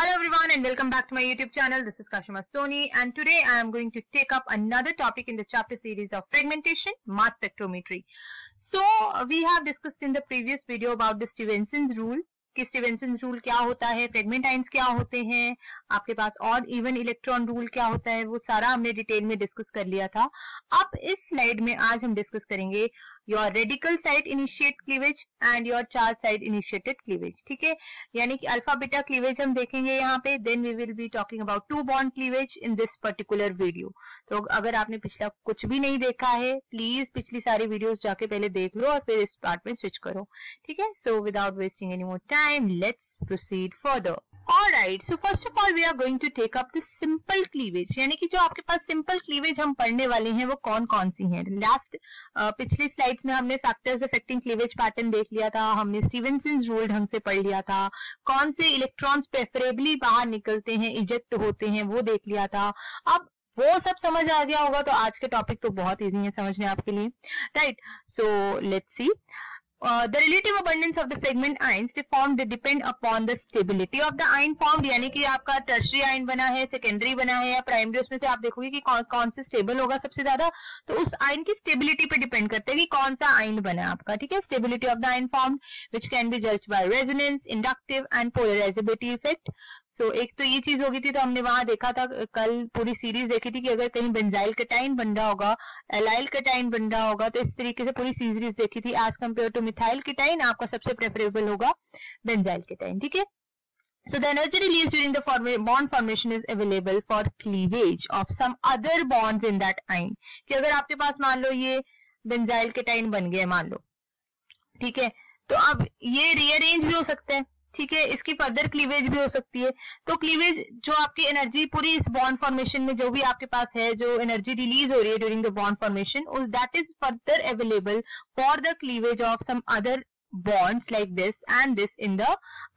Hello everyone and welcome back to my YouTube channel. This is Kashima Soni and today I am going to take up another topic in the chapter series of fragmentation, mass spectrometry. So we have discussed in the previous video about the Stevenson's rule कि Stevenson rule क्या होता है, fragment ions क्या होते हैं, आपके पास odd even electron rule क्या होता है, वो सारा हमने डिटेल में डिस्कस कर लिया था. अब इस स्लाइड में आज हम डिस्कस करेंगे your radical site initiate cleavage and your charge site initiated cleavage. ठीक है, यानी कि अल्फा बीटा क्लीवेज हम देखेंगे यहाँ पे. Then we will be talking about two bond cleavage in this particular video. तो अगर आपने पिछला कुछ भी नहीं देखा है, प्लीज पिछली सारी वीडियोस जाके पहले देख लो और फिर इस पार्ट में स्विच करो. ठीक है, so without wasting any more time let's proceed further. Alright, so first of all we are going to take up the simple cleavage. यानी कि जो आपके पास सिंपल क्लीवेज हम पढ़ने वाले हैं वो कौन कौन सी हैं. लास्ट पिछली स्लाइड्स में हमने फैक्टर्स अफेक्टिंग क्लीवेज पैटर्न देख लिया था, हमने स्टीवेंसन्स रूल ढंग से पढ़ लिया था, कौन से इलेक्ट्रॉन्स प्रेफरेबली बाहर निकलते हैं, इजेक्ट होते हैं, वो देख लिया था. अब वो सब समझ आ गया होगा तो आज के टॉपिक तो बहुत इजी है समझने आपके लिए. Right, so let's see. The relative abundance of the fragment ions they formed they depend upon the stability of the ion formed. यानी कि आपका टर्शरी आयन बना है, सेकेंडरी बना है या प्राइमरी, उसमें से आप देखोगे कि कौन से स्टेबल होगा सबसे ज्यादा, तो उस आयन की स्टेबिलिटी पे डिपेंड करते हैं कि कौन सा आयन बना है आपका. ठीक है, stability of the ion formed which can be judged by resonance, inductive and polarisability effect. So एक तो ये चीज होगी थी, तो हमने वहां देखा था, कल पूरी सीरीज देखी थी कि अगर कहीं बेंजाइल कटाइन बन रहा होगा, एलाइल कटाइन बन रहा होगा, तो इस तरीके से पूरी सीरीज देखी थी. As compared to methyl cation आपका सबसे प्रेफरेबल होगा बेंजाइल कटाइन. ठीक है, so the energy released during the bond formation is available for cleavage of some other bonds in that ion. कि अगर आपके पास मान लो ये बेंजाइल कटाइन बन गया मान लो, ठीक है, तो अब ये रीअरेंज भी हो सकता है. ठीक है, इसकी फर्दर क्लीवेज भी हो सकती है. तो क्लीवेज जो आपकी एनर्जी पूरी इस बॉन्ड फॉर्मेशन में जो भी आपके पास है, जो एनर्जी रिलीज हो रही है during the bond formation, that is further available for the cleavage of some other bonds like this and this in the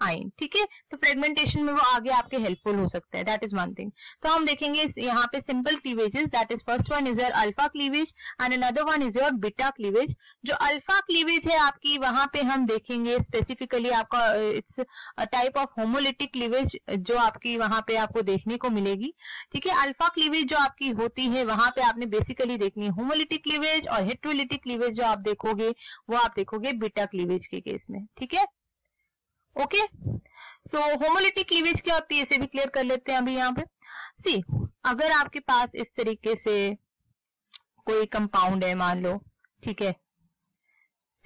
ion. ठीक है, तो फ्रेगमेंटेशन में वो आगे आपके हेल्पफुल हो सकता है. That is one thing. तो हम देखेंगे यहाँ पे simple cleavages. That is first one is your alpha cleavage and another one is your beta cleavage. जो अल्फा क्लीवेज है आपकी, वहां पे हम देखेंगे स्पेसिफिकली आपका it's a type of homolytic cleavage जो आपकी वहां पे आपको देखने को मिलेगी. ठीक है, अल्फा क्लीवेज जो आपकी होती है वहां पे आपने बेसिकली देखनी है होमोलिटिक क्लीवेज, और हेटेरोलिटिक क्लीवेज जो आप देखोगे वो आप देखोगे बीटा क्लीवेज के केस में. ठीक है, ओके. सो होमोलिटिक क्लीवेज क्या होती है इसे भी क्लियर कर लेते हैं अभी यहाँ पे. सी, अगर आपके पास इस तरीके से कोई कंपाउंड है मान लो, ठीक है,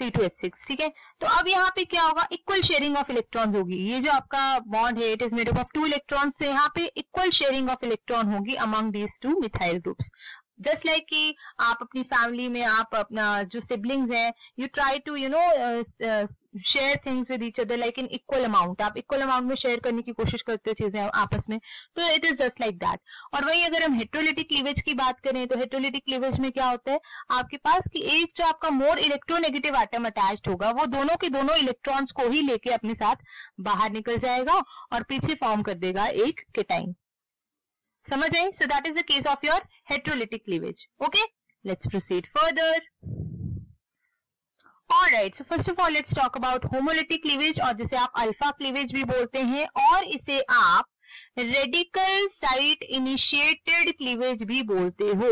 C2H6. ठीक है, तो अब यहाँ पे क्या होगा, इक्वल शेयरिंग ऑफ इलेक्ट्रॉन्स होगी. ये जो आपका बॉन्ड है it is made up of 2 electrons, से यहाँ पे इक्वल शेयरिंग ऑफ इलेक्ट्रॉन होगी among these 2 methyl groups. Just like कि आप अपनी फैमिली में आप अपना जो सिबलिंग्स हैं, you try to share things with each other like in equal amount. आप इक्वल अमाउंट में शेयर करने की कोशिश करते हो चीजें आपस में, तो it is just like that. और वही अगर हम हेटेरोलिटिक क्लीवेज की बात करें तो हेटेरोलिटिक क्लीवेज में क्या होता है आपके पास कि एक जो आपका मोर इलेक्ट्रोनेगेटिव एटम अटैच्ड होगा वो दोनों के दोनों इलेक्ट्रॉन्स को ही लेके अपने साथ बाहर निकल जाएगा और पीछे फॉर्म कर देगा एक केटाइन. समझ आई? So that is the case of your heterolytic cleavage. Okay, let's proceed further. Alright, so first of all let's talk about homolytic cleavage, और जिसे आप अल्फा क्लीवेज भी बोलते हैं, और इसे आप रेडिकल साइट इनिशिएटेड क्लीवेज भी बोलते हो.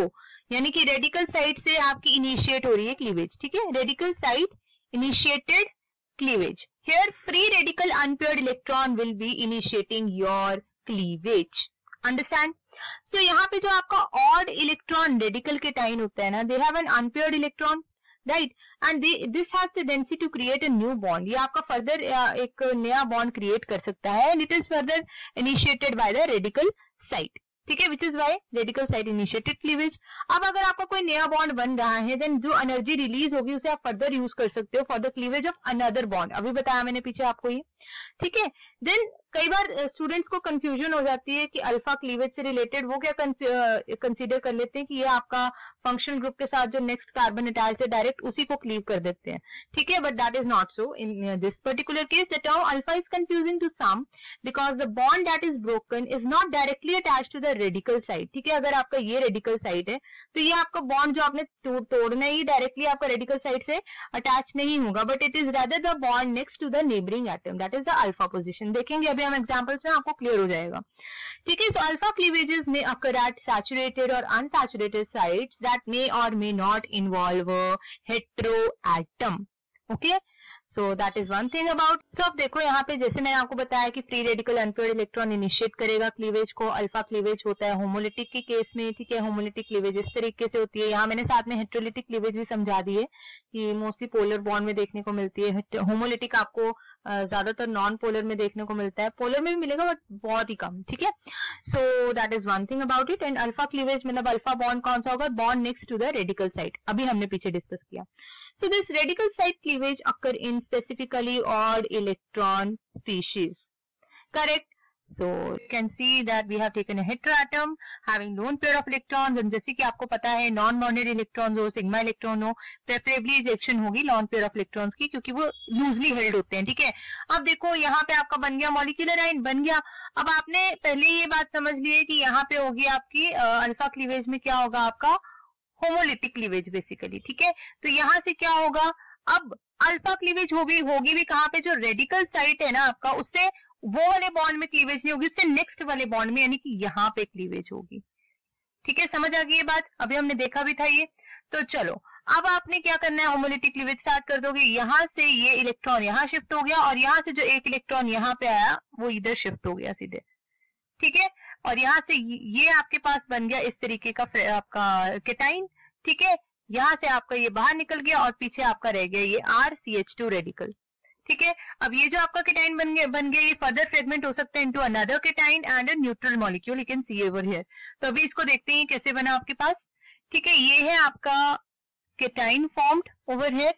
यानी कि रेडिकल साइट से आपकी इनिशिएट हो रही है क्लीवेज. ठीक है, radical site initiated cleavage. Here free radical unpaired electron will be initiating your cleavage. Understand? So यहाँ पे जो आपका ऑड इलेक्ट्रॉन रेडिकल केटाइन होता है ना, they have an unpaired electron, right? And this has the tendency to create a new bond. ये आपका further एक नया बॉन्ड क्रिएट कर सकता है, and it is further initiated by the radical site. ठीक है, which is why radical site initiated cleavage. अब अगर आपका कोई नया बॉन्ड बन रहा है, देन जो एनर्जी रिलीज होगी उसे आप फर्दर यूज कर सकते हो for the cleavage of another bond. अभी बताया मैंने पीछे आपको ये. ठीक है, देन कई बार स्टूडेंट्स को कंफ्यूजन हो जाती है कि अल्फा क्लीवेज से रिलेटेड वो क्या कंसीडर कर लेते हैं कि ये आपका फंक्शनल ग्रुप के साथ जो नेक्स्ट कार्बन अटैच है डायरेक्ट उसी को क्लीव कर देते हैं. ठीक है, but that is not so. In this particular case the term alpha is confusing to some because the bond that is broken is not directly attached to the radical side. ठीक है, अगर आपका ये रेडिकल साइड है तो ये आपका bond जो आपने तोड़ना ही डायरेक्टली आपका रेडिकल साइड से अटैच नहीं होगा, but it is rather the bond next to the neighbouring atom. That is the alpha position. देखेंगे अभी हम एग्जांपल्स में, आपको क्लियर हो जाएगा. ठीक है. सो अल्फा क्लीवेजेस में occur at saturated or unsaturated sites that may or may not involve a heteroatom. Okay. So that is one thing about. So अब देखो यहाँ पे जैसे मैंने आपको बताया कि free radical unpaired electron initiate करेगा क्लीवेज को. अल्फा क्लीवेज होता है होमोलिटिक के केस में. ठीक है. होमोलिटिक क्लीवेज इस तरीके से होती है. यहाँ मैंने साथ में हेटेरोलिटिक क्लीवेज भी समझा दी है कि मोस्टली पोलर बॉन्ड में देखने को मिलती है. होमोलिटिक आपको ज्यादातर नॉन पोलर में देखने को मिलता है. पोलर में भी मिलेगा बट बहुत ही कम. ठीक है. So that is one thing about it. And alpha cleavage मतलब अल्फा बॉन्ड कौन सा होगा? Bond next to the radical site. अभी हमने पीछे डिस्कस किया. So this radical site cleavage occur in specifically odd electron species. Correct? So you can see that we have taken a heteroatom having lone pair of electrons, and जैसे कि आपको पता है non bonded electrons हो, sigma electron हो, preferably ejection होगी lone pair of electrons की, क्योंकि वो लूजली हेल्ड होते हैं. ठीक है. अब देखो यहाँ पे आपका बन गया मॉलिक्यूलर आयन बन गया. अब आपने पहले ये बात समझ ली है कि यहाँ पे होगी आपकी अल्फा क्लीवेज में क्या होगा? आपका होमोलिटिक क्लीवेज बेसिकली. ठीक है. तो यहां से क्या होगा? अब अल्फा क्लीवेज होगी भी कहां पे? जो रेडिकल साइट है ना आपका, उससे वो वाले बॉन्ड में क्लीवेज नहीं होगी, उससे नेक्स्ट वाले बॉन्ड में, यानी कि यहाँ पे क्लीवेज होगी. ठीक है. समझ आ गई ये बात? अभी हमने देखा भी था ये. तो चलो अब आपने क्या करना है? होमोलिटिक क्लीवेज स्टार्ट कर दोगे. यहां से ये इलेक्ट्रॉन यहाँ शिफ्ट हो गया और यहाँ से जो एक इलेक्ट्रॉन यहाँ पे आया वो इधर शिफ्ट हो गया सीधे. ठीक है. और यहाँ से ये आपके पास बन गया इस तरीके का आपका केटाइन. ठीक है. यहाँ से आपका ये बाहर निकल गया और पीछे आपका रह गया ये RCH2 रेडिकल. ठीक है. अब ये जो आपका केटाइन बन गया ये फर्दर फ्रेगमेंट हो सकता है into another cation and a neutral molecule. You can C over here. तो अभी इसको देखते हैं कैसे बना आपके पास. ठीक है. ये है आपका केटाइन फॉर्म्ड ओवर हियर.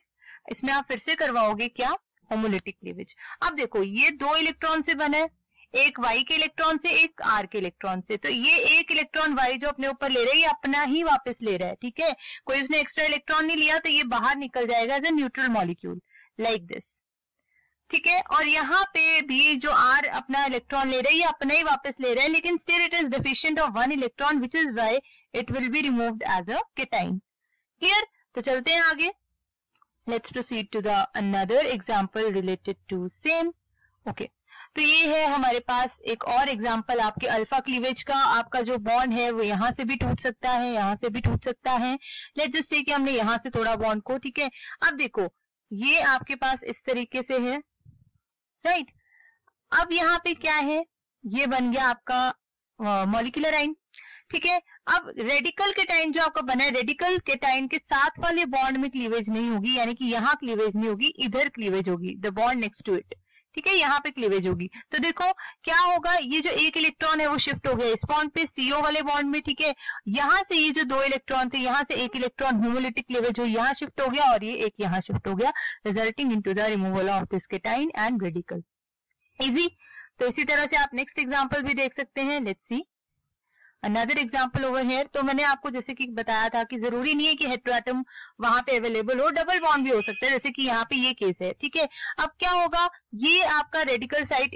इसमें आप फिर से करवाओगे क्या? Homolytic cleavage. अब देखो ये दो इलेक्ट्रॉन से बना है, एक Y के इलेक्ट्रॉन से, एक R के इलेक्ट्रॉन से. तो ये एक इलेक्ट्रॉन Y जो अपने ऊपर ले रहा है ये अपना ही वापस ले रहा है. ठीक है. कोई उसने एक्स्ट्रा इलेक्ट्रॉन नहीं लिया, तो ये बाहर निकल जाएगा as a neutral molecule like this. ठीक है. और यहाँ पे भी जो R अपना इलेक्ट्रॉन ले रहा है ये अपना ही वापस ले रहा है, लेकिन still it is deficient of one electron, which is why it will be removed as a cation. Clear? तो चलते हैं आगे. Let's proceed to the another example related to same. Okay. तो ये है हमारे पास एक और एग्जांपल आपके अल्फा क्लीवेज का. आपका जो बॉन्ड है वो यहाँ से भी टूट सकता है, यहाँ से भी टूट सकता है. लेट्स जस्ट से कि हमने यहाँ से तोड़ा बॉन्ड को. ठीक है. अब देखो ये आपके पास इस तरीके से है. राइट. अब यहाँ पे क्या है? ये बन गया आपका मॉलिक्यूलर आयन. ठीक है. अब रेडिकल केटाइन जो आपका बना है, रेडिकल केटाइन के साथ वाले बॉन्ड में क्लीवेज नहीं होगी, यानी कि यहाँ क्लीवेज नहीं होगी, इधर क्लीवेज होगी, the bond next to it. ठीक है. यहाँ पे क्लीवेज होगी. तो देखो क्या होगा? ये जो एक इलेक्ट्रॉन है वो शिफ्ट हो गया इस बॉन्ड पे, CO वाले बॉन्ड में. ठीक है. यहाँ से ये जो दो इलेक्ट्रॉन थे, यहाँ से एक इलेक्ट्रॉन होमोलिटिक क्लीवेज हो यहाँ शिफ्ट हो गया और ये एक यहाँ शिफ्ट हो गया, resulting into the removal of this cation and radical. Easy. तो इसी तरह से आप नेक्स्ट एग्जाम्पल भी देख सकते हैं. Let's see another example over here. तो मैंने आपको जैसे कि बताया था कि जरूरी नहीं है कि हेटेरोएटम वहां पे अवेलेबल हो, डबल बॉन्ड भी हो सकता है, जैसे कि यहाँ पे ये केस है. ठीक है. अब क्या होगा? ये आपका रेडिकल साइट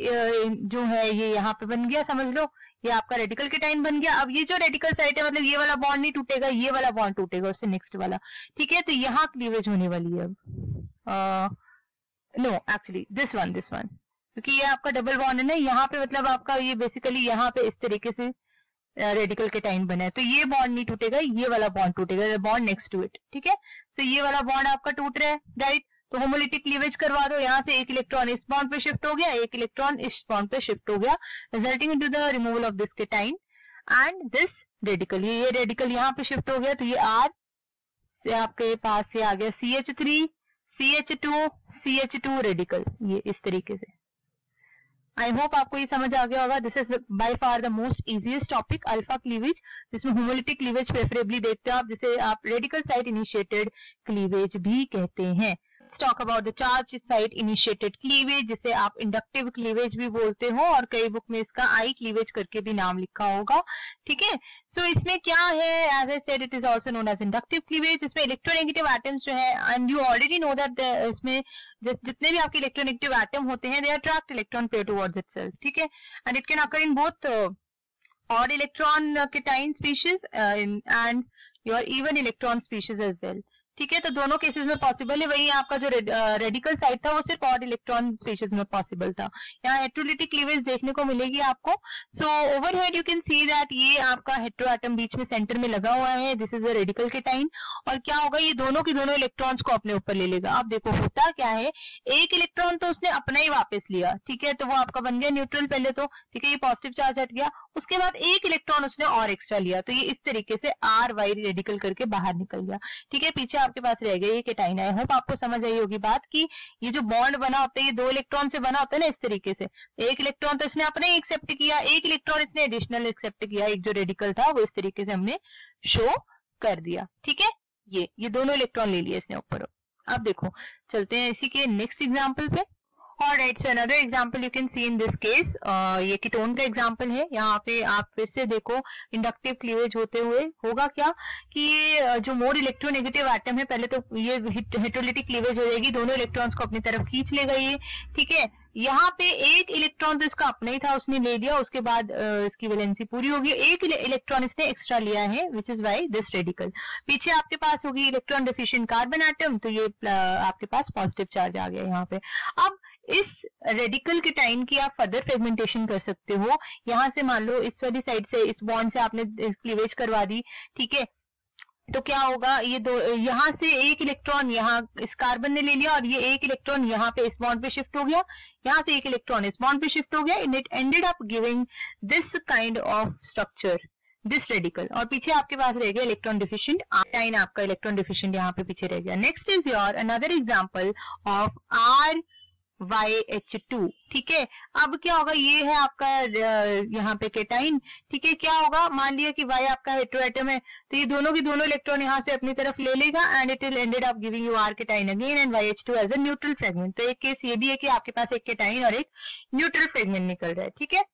जो है ये यहाँ पे बन गया, समझ लो ये आपका रेडिकल केटाइन बन गया. अब ये जो रेडिकल साइट है मतलब ये वाला बॉन्ड नहीं टूटेगा, ये वाला बॉन्ड टूटेगा उससे नेक्स्ट वाला. ठीक है. तो यहाँ क्लीवेज होने वाली है अब. नो एक्चुअली दिस वन, क्योंकि ये आपका डबल बॉन्ड है ना यहाँ पे, मतलब आपका ये बेसिकली यहाँ पे इस तरीके से रेडिकल केटाइन बना है. तो ये बॉन्ड नहीं टूटेगा, ये वाला बॉन्ड टूटेगा, बॉन्ड नेक्स्ट टू इट. ठीक है. सो ये वाला बॉन्ड आपका टूट रहा है. राइट. तो होमोलिटिक क्लीवेज करवा दो. यहाँ से एक इलेक्ट्रॉन इस बॉन्ड पे शिफ्ट हो गया, एक इलेक्ट्रॉन इस बॉन्ड पे शिफ्ट हो गया, resulting into the removal of this cation and this radical. ये रेडिकल यहाँ पे शिफ्ट हो गया, तो ये R से आपके पास से आ गया CH3 CH2 CH2 रेडिकल. ये इस तरीके से. आई होप आपको ये समझ आ गया होगा. This is by far the most easiest topic, alpha cleavage, जिसमें होमोलिटिक क्लीवेज प्रेफरेबली देखते हो आप, जिसे आप रेडिकल साइट इनिशिएटेड क्लीवेज भी कहते हैं. Let's talk about the charge site initiated cleavage, जिसे आप इंडक्टिव क्लीवेज भी बोलते हो, और कई बुक में इसका आई क्लीवेज करके भी नाम लिखा होगा. ठीक है. सो इसमें क्या है? As I said it is also known as inductive cleavage. इसमें इलेक्ट्रोनेगेटिव एटम्स जो है, and you already know that इसमें जितने भी आपके इलेक्ट्रोनेगेटिव एटम होते हैं, they attract electron pair towards itself. ठीक है. And it can occur in both odd electron cation species and your even electron species as well. ठीक है, तो दोनों केसेस में पॉसिबल है। वही आपका जो रेडिकल साइड था वो सिर्फ ऑड इलेक्ट्रॉन स्पीशीज में पॉसिबल था। यहाँ हेटेरोलिटिक क्लीवेज देखने को मिलेगी आपको। So overhead you can see that ये आपका हेटेरो एटम बीच में सेंटर में लगा हुआ है, this is a radical cation. और क्या होगा, ये दोनों के दोनों इलेक्ट्रॉन्स को अपने ऊपर ले लेगा। अब देखो होता क्या है, एक इलेक्ट्रॉन तो उसने अपना ही वापस लिया, ठीक है, तो वो आपका बन गया न्यूट्रल पहले तो, ठीक है, ये पॉजिटिव चार्ज हट गया। उसके बाद एक इलेक्ट्रॉन उसने और एक्स्ट्रा लिया, तो ये इस तरीके से आर वाई रेडिकल करके बाहर निकल गया। ठीक है, पीछे आपके पास रह गया ये केटाइन। आई होप आपको समझ आई होगी बात कि ये जो बॉन्ड बना होता है ये दो इलेक्ट्रॉन से बना होता है ना, इस तरीके से। एक इलेक्ट्रॉन तो इसने अपने एक्सेप्ट किया, एक इलेक्ट्रॉन इसने एडिशनल एक्सेप्ट किया, एक जो रेडिकल था वो इस तरीके से हमने शो कर दिया। ठीक है, ये दोनों इलेक्ट्रॉन ले लिए इसने ऊपर। अब देखो चलते हैं इसी के नेक्स्ट एग्जांपल पे। Alright, so another example you can see in this case, ये कीटोन का एग्जांपल है। यहाँ पे आप फिर से देखो इंडक्टिव क्लीवेज होते हुए होगा क्या कि ये जो मोर इलेक्ट्रोनेगेटिव एटम है, पहले तो ये हेटेरोलिटिक क्लीवेज हो जाएगी, दोनों इलेक्ट्रॉन्स को अपनी तरफ खींच लेगा ये। ठीक है, यहाँ पे एक इलेक्ट्रॉन तो इसका अपना ही था, उसने ले लिया, उसके बाद इसकी वैलेंसी पूरी होगी। एक इलेक्ट्रॉन इसने एक्स्ट्रा लिया है, विच इज वाई दिस रेडिकल। पीछे आपके पास होगी इलेक्ट्रॉन डेफिशिएंट कार्बन एटम, तो ये आपके पास पॉजिटिव चार्ज आ गया यहाँ पे। अब इस रेडिकल केटाइन की आप फर्दर फ्रेगमेंटेशन कर सकते हो। यहां से मान लो इस वाली साइड से, इस बॉन्ड से आपने क्लीवेज करवा दी, ठीक है, तो क्या होगा, ये दो यहां से एक इलेक्ट्रॉन यहाँ इस कार्बन ने ले लिया और ये एक इलेक्ट्रॉन यहाँ पे इस बॉन्ड पे शिफ्ट हो गया, यहाँ से एक इलेक्ट्रॉन इस बॉन्ड पे शिफ्ट हो गया, and it ended up giving this kind of structure, this radical. और पीछे आपके पास रह गया इलेक्ट्रॉन डिफिशिएंट केटाइन, आपका इलेक्ट्रॉन डिफिशिएंट यहाँ पे पीछे रह गया। Next is your another example of R YH2। ठीक है, अब क्या होगा, ये है आपका यहाँ पे केटाइन। ठीक है, क्या होगा, मान लिया कि Y आपका हेटेरो एटम है, तो ये दोनों की दोनों इलेक्ट्रॉन यहाँ से अपनी तरफ ले लेगा and it will ended up giving you R cation again and YH2 as a neutral fragment. तो एक केस ये भी है कि आपके पास एक केटाइन और एक न्यूट्रल फ्रेगमेंट निकल रहा है। ठीक है,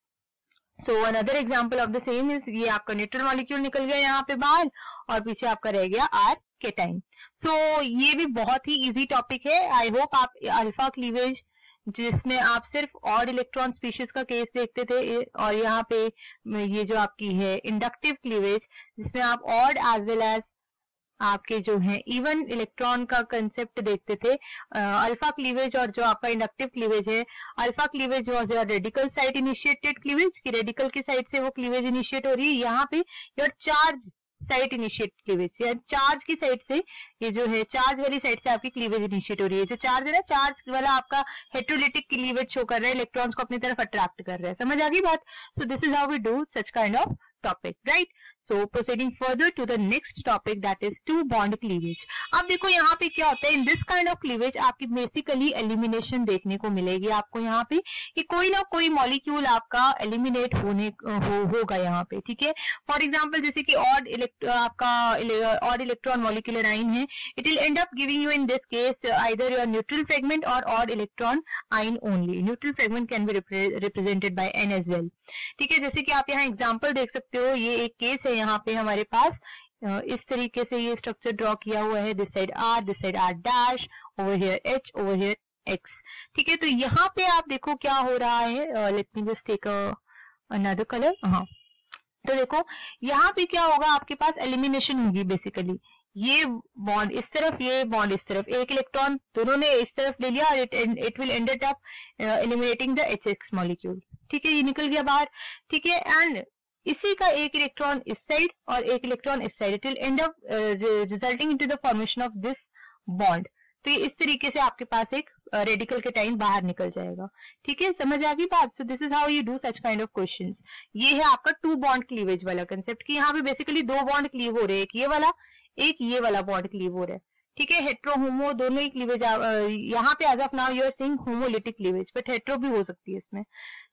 so another example of the same is, ये आपका न्यूट्रल मॉलिक्यूल निकल गया यहाँ पे बाहर और पीछे आपका रह गया आर केटाइन। सो ये भी बहुत ही इजी टॉपिक है। आई होप आप अल्फा क्लीवेज जिसमें आप सिर्फ ऑड इलेक्ट्रॉन स्पीशीज का केस देखते थे, और यहाँ पे ये जो आपकी है इंडक्टिव क्लीवेज जिसमें आप ऑड एज वेल एज आपके जो है इवन इलेक्ट्रॉन का कंसेप्ट देखते थे। अल्फा क्लीवेज और जो आपका इंडक्टिव क्लीवेज है, alpha cleavage was your radical side initiated cleavage, की रेडिकल की साइड से वो क्लीवेज इनिशिएट हो रही है। यहाँ पे your charge side initiate cleavage, या चार्ज की साइड से, ये जो है चार्ज वाली साइड से आपकी क्लीवेज इनिशिएट हो रही है। जो चार्ज है ना, चार्ज वाला आपका हेटेरोलिटिक क्लीवेज शो कर रहा है, इलेक्ट्रॉन्स को अपनी तरफ अट्रैक्ट कर रहा है। समझ आ गई बात? So this is how we do such kind of topic, right? So proceeding further to the next topic, that is two bond cleavage. अब देखो यहाँ पे क्या होता है, in this kind of cleavage आपकी बेसिकली एलिमिनेशन देखने को मिलेगी आपको यहाँ पे, कि कोई ना कोई मॉलिक्यूल आपका एलिमिनेट होगा यहाँ पे। ठीक है, फॉर एग्जाम्पल जैसे कि आपका ऑड इलेक्ट्रॉन मॉलिक्यूलर आइन है, it will end up giving you in this case either your neutral fragment और odd electron ion only. Neutral fragment can be represented by N as well. ठीक है, जैसे कि आप यहाँ एग्जाम्पल देख सकते हो, ये एक केस है यहाँ पे हमारे पास, इस तरीके से ये स्ट्रक्चर ड्रॉ किया हुआ है, this side R dash, over here H, over here X. ठीक है, तो यहाँ पे आप देखो क्या हो रहा है, let me just take another colour. हाँ, तो देखो यहाँ पे क्या होगा, आपके पास एलिमिनेशन होगी बेसिकली। ये बॉन्ड इस तरफ, ये बॉन्ड इस तरफ, एक इलेक्ट्रॉन दोनों ने इस तरफ ले लिया और it will ended up eliminating the HX molecule. ठीक है, ये निकल गया बाहर। ठीक है, एंड इसी का एक इलेक्ट्रॉन इस साइड और एक इलेक्ट्रॉन इस side, it will end up resulting into the formation of this bond. तो इस तरीके से आपके पास एक रेडिकल केटाइन बाहर निकल जाएगा। ठीक है, समझ आ गई बात? So this is how you do such kind of questions. ये है आपका टू बॉन्ड क्लीवेज वाला कंसेप्ट, कि यहाँ पे बेसिकली दो बॉन्ड क्लीव हो रहे हैं, एक ये वाला, एक ये वाला बॉन्ड क्लीव हो रहा है। ठीक है, हेट्रो होमो दोनों ही क्लीवेज, यहाँ पे as of now you are seeing homolytic cleavage, but hetero भी हो सकती है इसमें।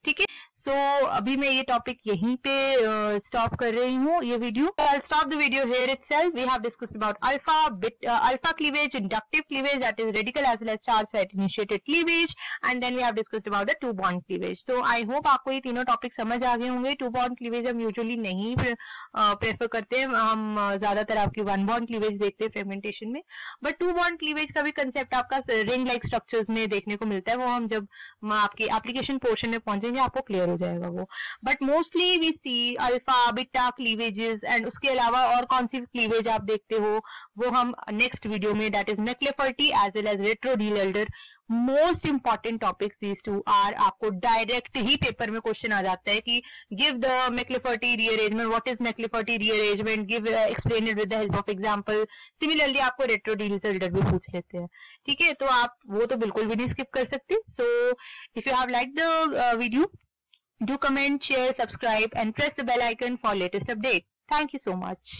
ठीक है, सो अभी मैं ये टॉपिक यहीं पे स्टॉप कर रही हूँ, ये video. I'll stop the video here itself. We have discussed about alpha cleavage, inductive cleavage, that is radical as well as charge site initiated cleavage, and then we have discussed about the two bond cleavage. So I hope आपको ये तीनों topic समझ आ गए होंगे। To bond cleavage हम usually नहीं prefer करते हैं, हम ज्यादातर आपकी वन बॉन्ड क्लीवेज देखते हैं फ्रेगमेंटेशन में, बट टू बॉन्ड क्लीवेज का भी कंसेप्ट आपका रिंग लाइक स्ट्रक्चर्स में देखने को मिलता है। वो हम जब आपकी एप्लीकेशन पोर्शन में पहुंचेंगे करेंगे आपको क्लियर हो जाएगा वो। But mostly we see alpha beta cleavages, and उसके अलावा और कौन सी क्लीवेज आप देखते हो वो हम नेक्स्ट वीडियो में, that is McLafferty as well as retro Diels Alder. Most important topics these two are. आपको डायरेक्ट ही पेपर में क्वेश्चन आ जाता है कि give the McLafferty rearrangement, what is McLafferty rearrangement, give explain it with the help of example. Similarly आपको retro Diels Alder भी पूछ लेते हैं, ठीक है, तो आप वो तो बिल्कुल भी नहीं स्किप कर सकते। So if you have like the video, do comment, share, subscribe and press the bell icon for latest update. Thank you so much.